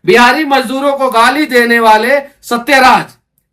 बिहारी मजदूरों को गाली देने वाले सत्यराज,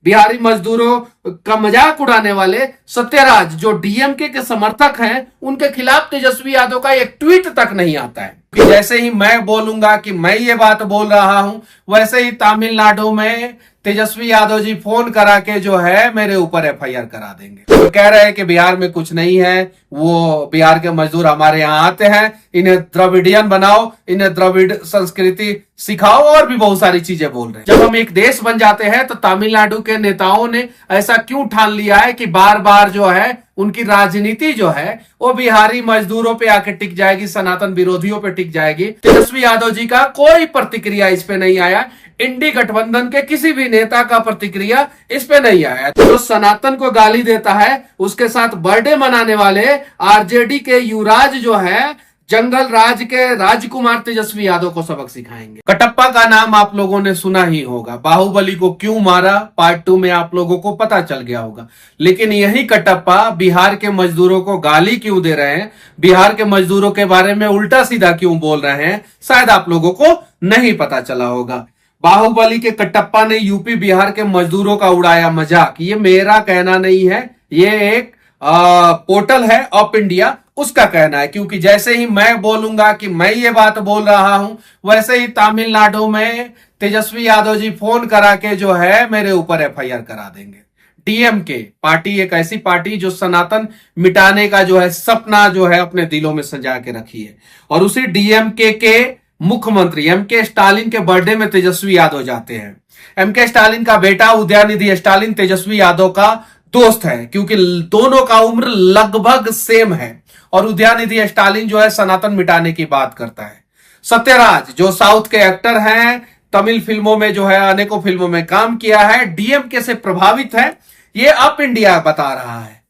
बिहारी मजदूरों का मजाक उड़ाने वाले सत्यराज जो डीएमके के समर्थक हैं, उनके खिलाफ तेजस्वी यादव का एक ट्वीट तक नहीं आता है कि जैसे ही मैं बोलूंगा कि मैं ये बात बोल रहा हूं, वैसे ही तमिलनाडु में तेजस्वी यादव जी फोन करा के जो है मेरे ऊपर एफआईआर करा देंगे। तो कह रहे हैं कि बिहार में कुछ नहीं है, वो बिहार के मजदूर हमारे यहाँ आते हैं, इन्हें द्रविडियन बनाओ, इन्हें द्रविड़ संस्कृति सिखाओ और भी बहुत सारी चीजें बोल रहे हैं। जब हम एक देश बन जाते हैं तो तमिलनाडु के नेताओं ने ऐसा क्यों ठान लिया है कि बार बार जो है उनकी राजनीति जो है वो बिहारी मजदूरों पे आके टिक जाएगी, सनातन विरोधियों पे टिक जाएगी। तेजस्वी यादव जी का कोई प्रतिक्रिया इस पे नहीं आया, इंडी गठबंधन के किसी भी नेता का प्रतिक्रिया इस पे नहीं आया। जो सनातन को गाली देता है उसके साथ बर्थडे मनाने वाले आरजेडी के युवराज जो है जंगल राज के राजकुमार तेजस्वी यादव को सबक सिखाएंगे। कटप्पा का नाम आप लोगों ने सुना ही होगा, बाहुबली को क्यों मारा पार्ट 2 में आप लोगों को पता चल गया होगा। लेकिन यही कटप्पा बिहार के मजदूरों को गाली क्यों दे रहे हैं, बिहार के मजदूरों के बारे में उल्टा सीधा क्यों बोल रहे हैं, शायद आप लोगों को नहीं पता चला होगा। बाहुबली के कटप्पा ने यूपी बिहार के मजदूरों का उड़ाया मजाक। ये मेरा कहना नहीं है, ये एक पोर्टल है ऑफ इंडिया, उसका कहना है। क्योंकि जैसे ही मैं बोलूंगा कि मैं ये बात बोल रहा हूं, वैसे ही तमिलनाडु में तेजस्वी यादव जी फोन करा के जो है मेरे ऊपर एफआईआर करा देंगे। डीएमके पार्टी एक ऐसी पार्टी जो सनातन मिटाने का जो है सपना जो है अपने दिलों में सजा के रखी है, और उसी डीएमके के मुख्यमंत्री एमके स्टालिन के बर्थडे में तेजस्वी यादव जाते हैं। एमके स्टालिन का बेटा उदयनिधि स्टालिन तेजस्वी यादव का दोस्त है, क्योंकि दोनों का उम्र लगभग सेम है, और उदयनिधि स्टालिन जो है सनातन मिटाने की बात करता है। सत्यराज जो साउथ के एक्टर हैं, तमिल फिल्मों में जो है अनेकों फिल्मों में काम किया है, डीएमके से प्रभावित है, ये अप इंडिया बता रहा है।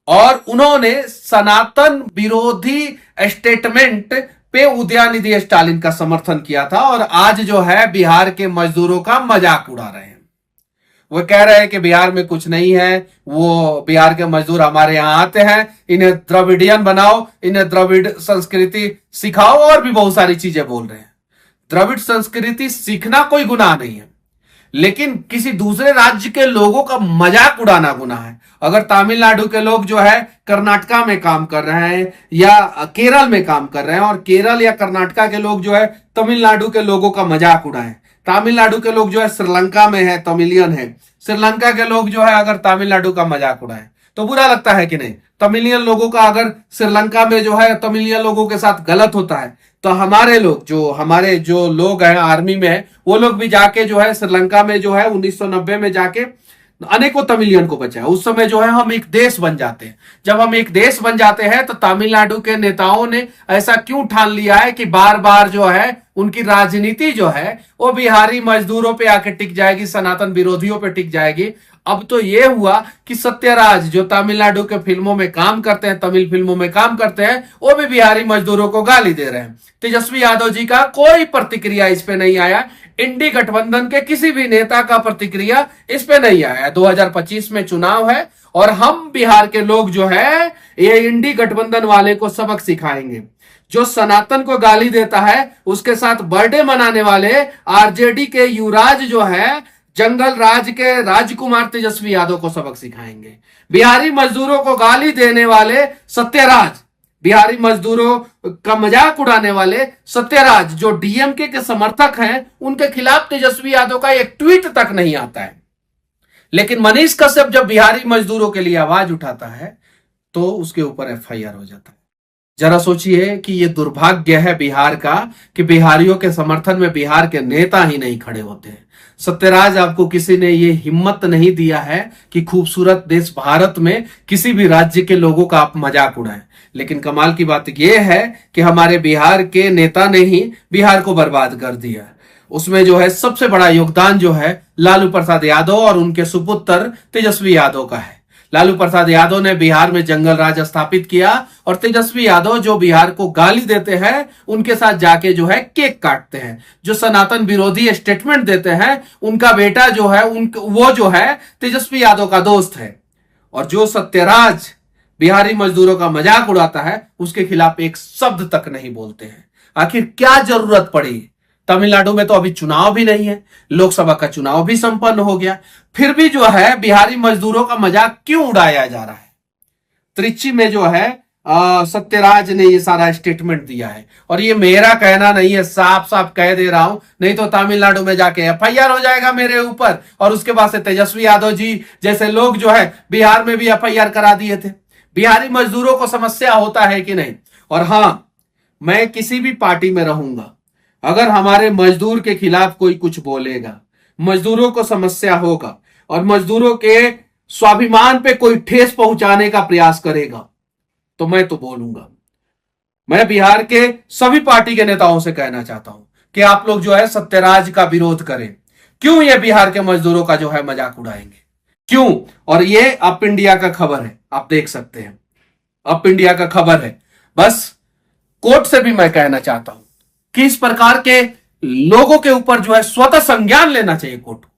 और उन्होंने सनातन विरोधी स्टेटमेंट पे उदयनिधि स्टालिन का समर्थन किया था, और आज जो है बिहार के मजदूरों का मजाक उड़ा रहे हैं। वो कह रहे हैं कि बिहार में कुछ नहीं है, वो बिहार के मजदूर हमारे यहाँ आते हैं, इन्हें द्रविडियन बनाओ, इन्हें द्रविड़ संस्कृति सिखाओ और भी बहुत सारी चीजें बोल रहे हैं। द्रविड़ संस्कृति सीखना कोई गुनाह नहीं है, लेकिन किसी दूसरे राज्य के लोगों का मजाक उड़ाना गुनाह है। अगर तमिलनाडु के लोग जो है कर्नाटका में काम कर रहे हैं या केरल में काम कर रहे हैं, और केरल या कर्नाटका के लोग जो है तमिलनाडु के लोगों का मजाक उड़ाएं, तमिलनाडु के लोग जो है श्रीलंका में है, तमिलियन है, श्रीलंका के लोग जो है अगर तमिलनाडु का मजाक उड़ाएं तो बुरा लगता है कि नहीं। तमिलियन लोगों का अगर श्रीलंका में जो है तमिलियन लोगों के साथ गलत होता है, तो हमारे जो लोग हैं आर्मी में है, वो लोग भी जाके जो है श्रीलंका में जो है 1990 में जाके अनेकों तमिलियन को बचाया। उस समय जो है हम एक देश बन जाते हैं। जब हम एक देश बन जाते हैं तो तमिलनाडु के नेताओं ने ऐसा क्यों ठान लिया है कि बार बार जो है उनकी राजनीति जो है वो बिहारी मजदूरों पे आके टिक जाएगी, सनातन विरोधियों पे टिक जाएगी। अब तो ये हुआ कि सत्यराज जो तमिलनाडु के फिल्मों में काम करते हैं, तमिल फिल्मों में काम करते हैं, वो भी बिहारी मजदूरों को गाली दे रहे हैं। तेजस्वी यादव जी का कोई प्रतिक्रिया इस पे नहीं आया, इंडी गठबंधन के किसी भी नेता का प्रतिक्रिया इस पे नहीं आया। 2025 में चुनाव है और हम बिहार के लोग जो है ये इंडी गठबंधन वाले को सबक सिखाएंगे। जो सनातन को गाली देता है उसके साथ बर्थडे मनाने वाले आरजेडी के युवराज जो है जंगल राज के राजकुमार तेजस्वी यादव को सबक सिखाएंगे। बिहारी मजदूरों को गाली देने वाले सत्यराज, बिहारी मजदूरों का मजाक उड़ाने वाले सत्यराज जो डीएमके के समर्थक हैं, उनके खिलाफ तेजस्वी यादव का एक ट्वीट तक नहीं आता है। लेकिन मनीष कश्यप जब बिहारी मजदूरों के लिए आवाज उठाता है तो उसके ऊपर एफआईआर हो जाता है। जरा सोचिए कि ये दुर्भाग्य है बिहार का कि बिहारियों के समर्थन में बिहार के नेता ही नहीं खड़े होते हैं। सत्यराज, आपको किसी ने ये हिम्मत नहीं दिया है कि खूबसूरत देश भारत में किसी भी राज्य के लोगों का आप मजाक उड़ाएं। लेकिन कमाल की बात यह है कि हमारे बिहार के नेता ने ही बिहार को बर्बाद कर दिया। उसमें जो है सबसे बड़ा योगदान जो है लालू प्रसाद यादव और उनके सुपुत्र तेजस्वी यादव का है। लालू प्रसाद यादव ने बिहार में जंगल राज स्थापित किया, और तेजस्वी यादव जो बिहार को गाली देते हैं उनके साथ जाके जो है केक काटते हैं। जो सनातन विरोधी स्टेटमेंट देते हैं उनका बेटा जो है वो जो है तेजस्वी यादव का दोस्त है। और जो सत्यराज बिहारी मजदूरों का मजाक उड़ाता है उसके खिलाफ एक शब्द तक नहीं बोलते हैं। आखिर क्या जरूरत पड़ी तमिलनाडु में तो अभी चुनाव भी नहीं है, लोकसभा का चुनाव भी संपन्न हो गया, फिर भी जो है बिहारी मजदूरों का मजाक क्यों उड़ाया जा रहा है। त्रिची में जो है सत्यराज ने ये सारा स्टेटमेंट दिया है, और ये मेरा कहना नहीं है, साफ साफ कह दे रहा हूं, नहीं तो तमिलनाडु में जाके एफआईआर हो जाएगा मेरे ऊपर, और उसके बाद से तेजस्वी यादव जी जैसे लोग जो है बिहार में भी एफआईआर करा दिए थे। बिहारी मजदूरों को समस्या होता है कि नहीं। और हां, मैं किसी भी पार्टी में रहूंगा, अगर हमारे मजदूर के खिलाफ कोई कुछ बोलेगा, मजदूरों को समस्या होगा और मजदूरों के स्वाभिमान पे कोई ठेस पहुंचाने का प्रयास करेगा, तो मैं तो बोलूंगा। मैं बिहार के सभी पार्टी के नेताओं से कहना चाहता हूं कि आप लोग जो है सत्यराज का विरोध करें। क्यों ये बिहार के मजदूरों का जो है मजाक उड़ाएंगे, क्यों? और ये अप इंडिया का खबर है, आप देख सकते हैं, अप इंडिया का खबर है। बस कोर्ट से भी मैं कहना चाहता हूं कि इस प्रकार के लोगों के ऊपर जो है स्वतः संज्ञान लेना चाहिए कोर्ट को,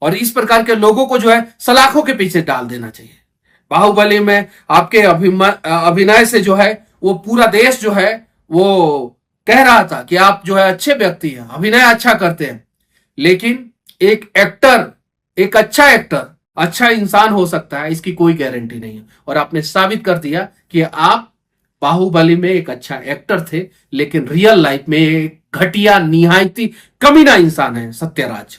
और इस प्रकार के लोगों को जो है सलाखों के पीछे डाल देना चाहिए। बाहुबली में आपके अभिनय से जो है वो पूरा देश जो है वो कह रहा था कि आप जो है अच्छे व्यक्ति हैं, अभिनय अच्छा करते हैं, लेकिन एक एक्टर, एक अच्छा एक्टर, अच्छा इंसान हो सकता है, इसकी कोई गारंटी नहीं है। और आपने साबित कर दिया कि आप बाहुबली में एक अच्छा एक्टर थे, लेकिन रियल लाइफ में एक घटिया निहायती कमीना इंसान है सत्यराज।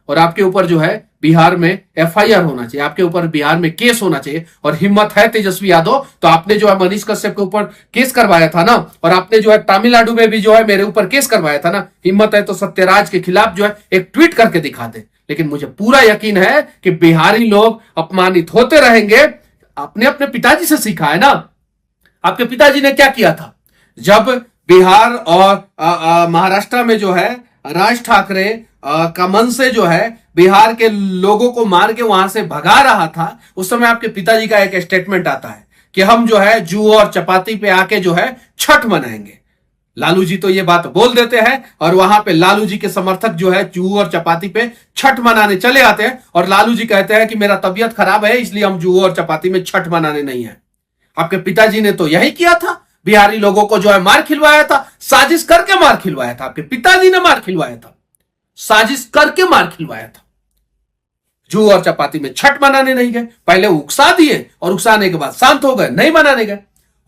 और आपके ऊपर जो है बिहार में एफआईआर होना चाहिए, आपके ऊपर बिहार में केस होना चाहिए। और हिम्मत है तेजस्वी यादव, तो आपने जो है मनीष कश्यप के ऊपर केस करवाया था ना, और आपने जो है तमिलनाडु में भी जो है मेरे ऊपर केस करवाया था ना। हिम्मत है तो सत्यराज के खिलाफ जो है एक ट्वीट करके दिखा दे। लेकिन मुझे पूरा यकीन है कि बिहारी लोग अपमानित होते रहेंगे। आपने अपने पिताजी से सीखा है ना, आपके पिताजी ने क्या किया था जब बिहार और महाराष्ट्र में जो है राज ठाकरे का मन से जो है बिहार के लोगों को मार के वहां से भगा रहा था। उस समय आपके पिताजी का एक स्टेटमेंट आता है कि हम जो है जू और चपाती पे आके जो है छठ मनाएंगे। लालू जी तो ये बात बोल देते हैं, और वहां पे लालू जी के समर्थक जो है जू और चपाती पे छठ मनाने चले आते हैं, और लालू जी कहते हैं कि मेरा तबीयत खराब है इसलिए हम जू और चपाती में छठ मनाने नहीं है। आपके पिताजी ने तो यही किया था, बिहारी लोगों को जो है मार खिलवाया था, साजिश करके मार खिलवाया था। आपके पिताजी ने मार खिलवाया था, साजिश करके मार खिलवाया था। जू और चपाती में छठ मनाने नहीं गए, पहले उकसा दिए और उकसाने के बाद शांत हो गए, नहीं मनाने गए।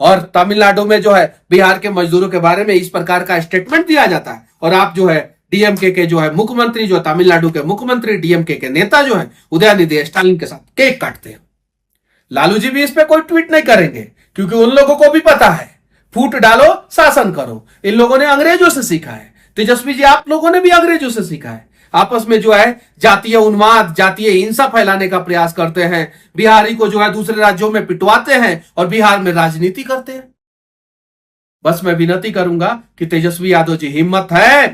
और तमिलनाडु में जो है बिहार के मजदूरों के बारे में इस प्रकार का स्टेटमेंट दिया जाता है, और आप जो है डीएमके के जो है मुख्यमंत्री, जो तमिलनाडु के मुख्यमंत्री, डीएमके के नेता जो है उदयनिधि स्टालिन के साथ केक काटते हैं। लालू जी भी इस पे कोई ट्वीट नहीं करेंगे, क्योंकि उन लोगों को भी पता है, फूट डालो शासन करो। इन लोगों ने अंग्रेजों से सीखा है। तेजस्वी जी, आप लोगों ने भी अंग्रेजों से सीखा है। आपस में जो है जातीय उन्माद, जातीय हिंसा फैलाने का प्रयास करते हैं, बिहारी को जो है दूसरे राज्यों में पिटवाते हैं और बिहार में राजनीति करते हैं। बस मैं विनती करूंगा कि तेजस्वी यादव जी, हिम्मत है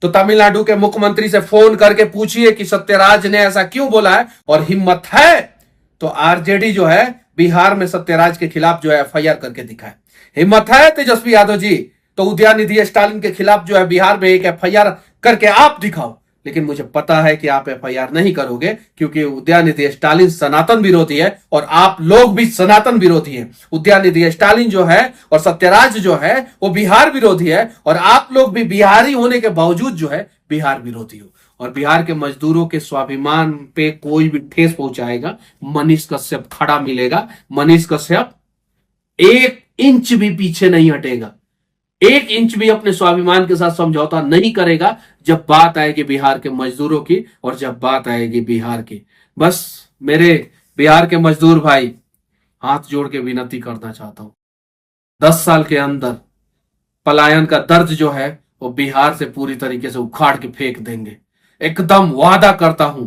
तो तमिलनाडु के मुख्यमंत्री से फोन करके पूछिए कि सत्यराज ने ऐसा क्यों बोला है, और हिम्मत है तो आरजेडी जो है बिहार में सत्यराज के खिलाफ जो है एफआईआर करके दिखाए। हिम्मत है तेजस्वी यादव जी तो उदयनिधि स्टालिन के खिलाफ जो है बिहार में एक एफआईआर करके आप दिखाओ। लेकिन मुझे पता है कि आप एफआईआर नहीं करोगे, क्योंकि उदयनिधि स्टालिन सनातन विरोधी है और आप लोग भी सनातन विरोधी हैं। उदयनिधि स्टालिन जो है और सत्यराज जो है वो बिहार विरोधी है, और आप लोग भी बिहारी होने के बावजूद जो है बिहार विरोधी हो। और बिहार के मजदूरों के स्वाभिमान पे कोई भी ठेस पहुंचाएगा, मनीष कश्यप खड़ा मिलेगा। मनीष कश्यप 1 इंच भी पीछे नहीं हटेगा, 1 इंच भी अपने स्वाभिमान के साथ समझौता नहीं करेगा जब बात आएगी बिहार के मजदूरों की, और जब बात आएगी बिहार की। बस मेरे बिहार के मजदूर भाई, हाथ जोड़ के विनती करना चाहता हूं, 10 साल के अंदर पलायन का दर्द जो है वो बिहार से पूरी तरीके से उखाड़ के फेंक देंगे। एकदम वादा करता हूं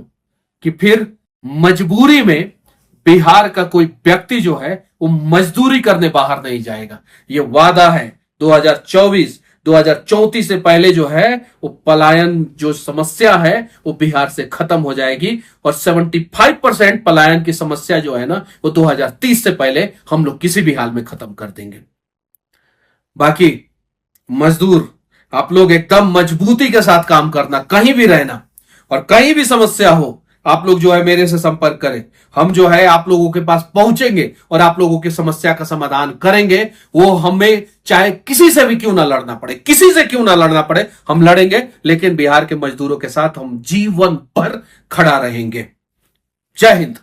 कि फिर मजबूरी में बिहार का कोई व्यक्ति जो है वो मजदूरी करने बाहर नहीं जाएगा। ये वादा है। 2024 2034 से पहले जो है वो पलायन जो समस्या है वो बिहार से खत्म हो जाएगी, और 75% पलायन की समस्या जो है ना वो 2030 से पहले हम लोग किसी भी हाल में खत्म कर देंगे। बाकी मजदूर, आप लोग एकदम मजबूती के साथ काम करना, कहीं भी रहना, और कहीं भी समस्या हो आप लोग जो है मेरे से संपर्क करें। हम जो है आप लोगों के पास पहुंचेंगे और आप लोगों की समस्या का समाधान करेंगे। वो हमें चाहे किसी से भी क्यों ना लड़ना पड़े, किसी से क्यों ना लड़ना पड़े, हम लड़ेंगे, लेकिन बिहार के मजदूरों के साथ हम जीवन भर खड़ा रहेंगे। जय हिंद।